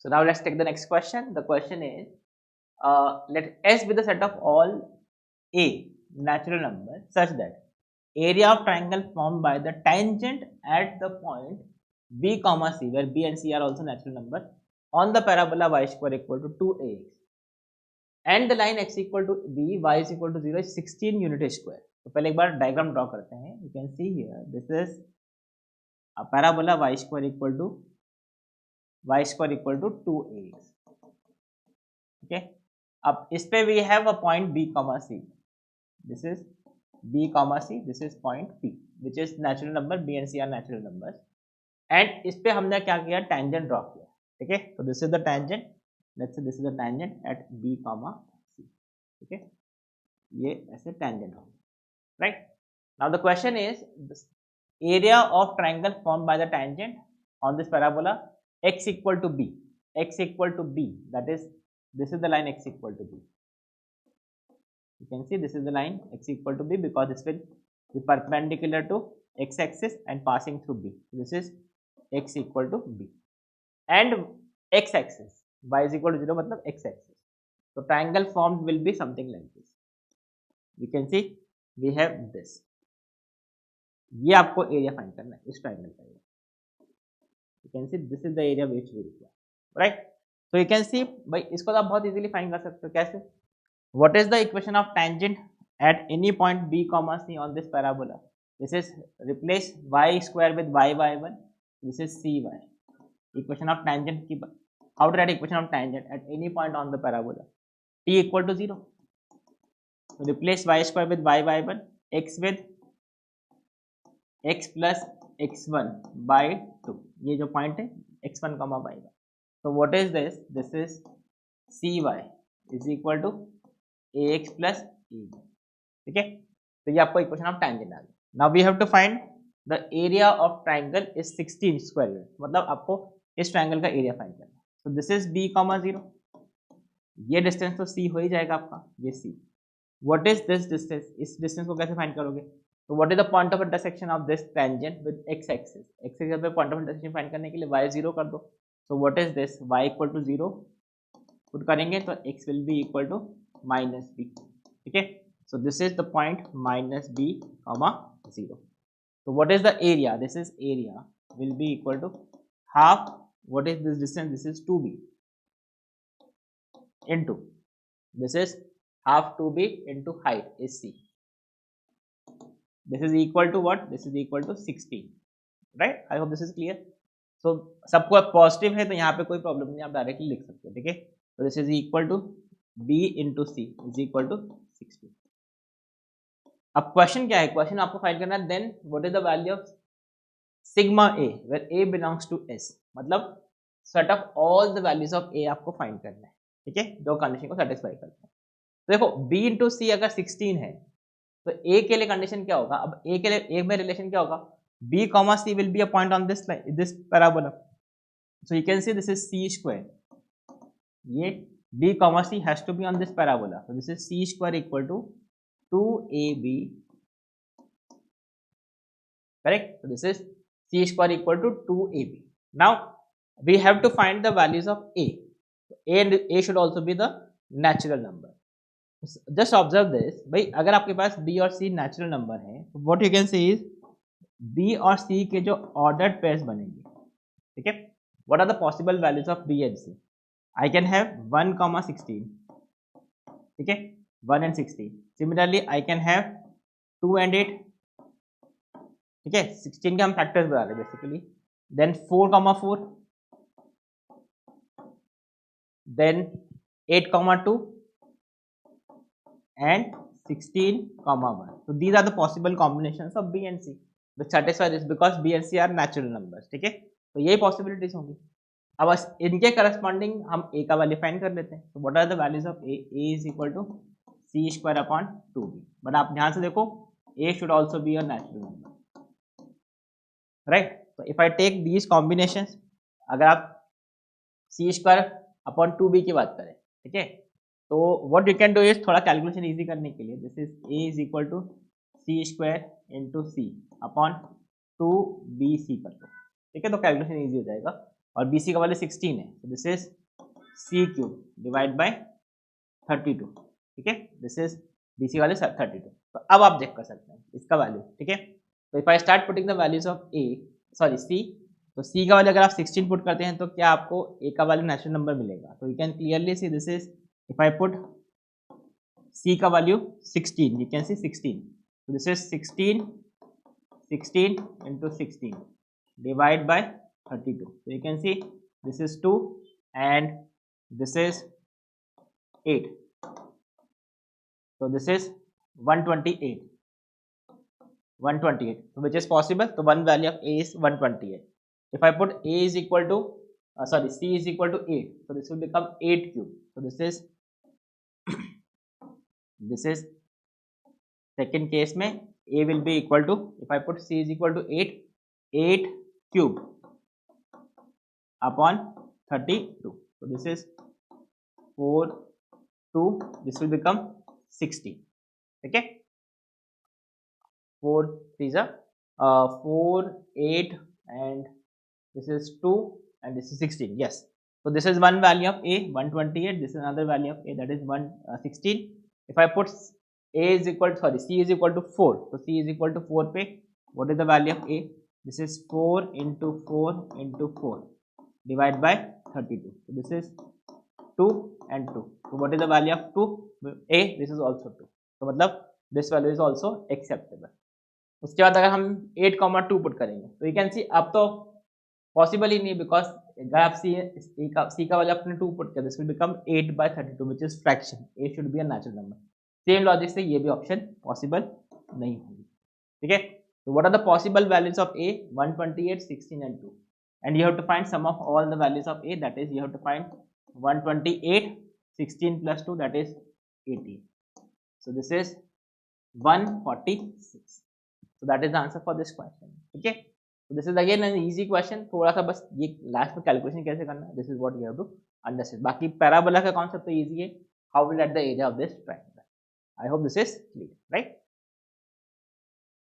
So now let's take the next question. The question is, let S be the set of all A natural numbers such that area of triangle formed by the tangent at the point B comma C, where B and C are also natural numbers, on the parabola y square equal to 2ax, and the line x equal to b, y is equal to 0 is 16 unit square. तो पहले एक बार diagram draw करते हैं. You can see here this is a parabola y square equal to 2ax. Okay, अब इस पे we have a point b comma c. This is b comma c, this is point p which is natural number. b and c are natural numbers. And इस पे हमने क्या किया, tangent draw किया. ठीक है, तो this is the tangent. Let's say this is the tangent at b comma c. ठीक है, ये ऐसे टेंजेंट हो, right. Now the question is area of triangle formed by the tangent on this parabola x equal to b. X equal to b, that is, this is the line x equal to b. You can see this is the line x equal to b because this will be perpendicular to x axis and passing through b. This is x equal to b and x axis y is equal to 0 मतलब x axis. So triangle formed will be something like this. You can see we have this. ये आपको area find करना है इस triangle का area. You can see this is the area which we require, right. So you can see भाई इसको तो आप बहुत इजीली फाइंड कर सकते हो. कैसे? What is the equation of tangent at any point b comma c on this parabola? This is replace y square with y1. This is cy. Equation of tangent की how to write equation of tangent at any point on the parabola? t equal to 0. So replace y square with y1, x with x plus x1 by 2. ये जो point है x1 comma y1. So what is this? This is cy is equal to ax plus ab. ठीक है, तो ये आपको equation of tangent आ गया. Now we have to find the area of triangle is 16 square unit. मतलब आपको इस ट्राइंगल का एरिया फाइंड करना है. So this is b comma 0. ये डिस्टेंस तो c हो ही जाएगा आपका, ये c. What is this distance? इस डिस्टेंस को कैसे फाइंड करोगे? तो what is the point of intersection of this tangent with x axis? x axis पे पॉइंट ऑफ इंटरसेक्शन फाइंड करने के लिए y 0 कर दो. So what is this? y equal to 0 put करेंगे तो x will be equal to minus b. ठीक है, so this is the point minus b comma 0. So what is the area? This is area will be equal to half. What is this distance? This is 2b into this is half 2b into height is c. This is equal to what? This is equal to 16, right? I hope this is clear. So सबको positive है तो यहाँ पे कोई problem नहीं, आप directly लिख सकते हो. ठीक है, तो this is equal to b into c is equal to 16. अब क्वेश्चन क्या है? क्वेश्चन आपको फाइंड करना है then what is the value of sigma a where a belongs to S. मतलब set of all the values of a आपको find करना है. ठीक है, जो कंडीशन को सेटिस्फाई करते हैं. तो देखो b इंटू सी अगर 16 है तो ए के लिए कंडीशन क्या होगा? अब ए के लिए ए में रिलेशन क्या होगा? b comma c will be a point on this line, this parabola. So you can see this is c square. ये b comma c has to be on this parabola. So this is c square equal to 2ab, correct? So this is c square equal to 2ab. Now we have to find the values of a. a and a should also be the natural number. Just observe this भाई, अगर आपके पास b और c natural number है तो what you can say is b और c के जो ordered pairs बनेंगे. ठीक है, what are the possible values of b and c? I can have 1 comma 16. ठीक है, 1 and 16. Similarly, I can have 2 and 8. ठीक है, 16 के हम फैक्टर्स बता रहे हैं basically. Then 4 comma 4. Then 8 comma 2 and 16 comma 1. So these are the possible combinations of b and c which satisfy this because b and c are natural numbers. ठीक है, तो यही पॉसिबिलिटीज होंगी. अब इनके करस्पॉन्डिंग हम a का वैल्यू फाइंड कर लेते हैं. तो what are the values of a? a is equal to c square upon 2b. But आप ध्यान से देखो a should also be a natural number, right? तो if I take these combinations, अगर आप c स्क्वायर अपॉन 2b की बात करें, ठीक है, तो what you can do is थोड़ा कैलकुलेशन इजी करने के लिए this is a is equal to c square into c upon 2bc कर दो. ठीक है, तो कैलकुलेशन इजी हो जाएगा. और BC का वैल्यू 16 है, तो this is C cube divide by 32, ठीक है, दिस इज BC वाले 32। तो अब आप चेक कर सकते हैं इसका वैल्यू, ठीक है। तो if I start putting the values of C, तो C का वैल्यू अगर आप 16 पुट करते हैं तो क्या आपको A का वैल्यू नेचुरल नंबर मिलेगा। तो you can clearly see this is, if I put C का value 16, you can C 16, so this is 16 into 16 divide by 32, so you can see this is 2 and this is 8, so this is 128, so which is possible, so one value of A is 128. If I put A is equal to C is equal to 8, so this will become 8 cube, so this is second case में A will be equal to, if I put C is equal to 8 cube upon 32, so this is 4 2, this will become 60, okay, 4 3 4 8 and this is 2 and this is 16, yes. So this is one value of A 128, this is another value of A, that is 16. If I put C is equal to 4, so C is equal to 4 पे what is the value of A, this is 4 into 4 into 4 divide by 32, so this is 2 and 2, so what is the value of 2, A, this is also 2, so मतलब this value is also acceptable. उसके बाद अगर हम 8,2 put करेंगे तो you can सी अब तो possible ही नहीं, बिकॉज अगर आप C का वैल्यू अपने 2 पुट कर, this will become 8/32 which is fraction, A should be a natural number. Same logic से ये भी ऑप्शन पॉसिबल नहीं होगी, ठीक है। तो what are the possible values of A, 128, 16 and 2, and you have to find sum of all the values of A, that is you have to find 128, 16 plus 2, that is 18, so this is 146, so that is the answer for this question, okay. So this is again an easy question, थोड़ा सा बस ये last में calculation कैसे करना है, this is what you have to understand. बाकी parabola का कॉन्सेप्ट तो इजी है, how will at the area of this triangle. I hope this is clear, right.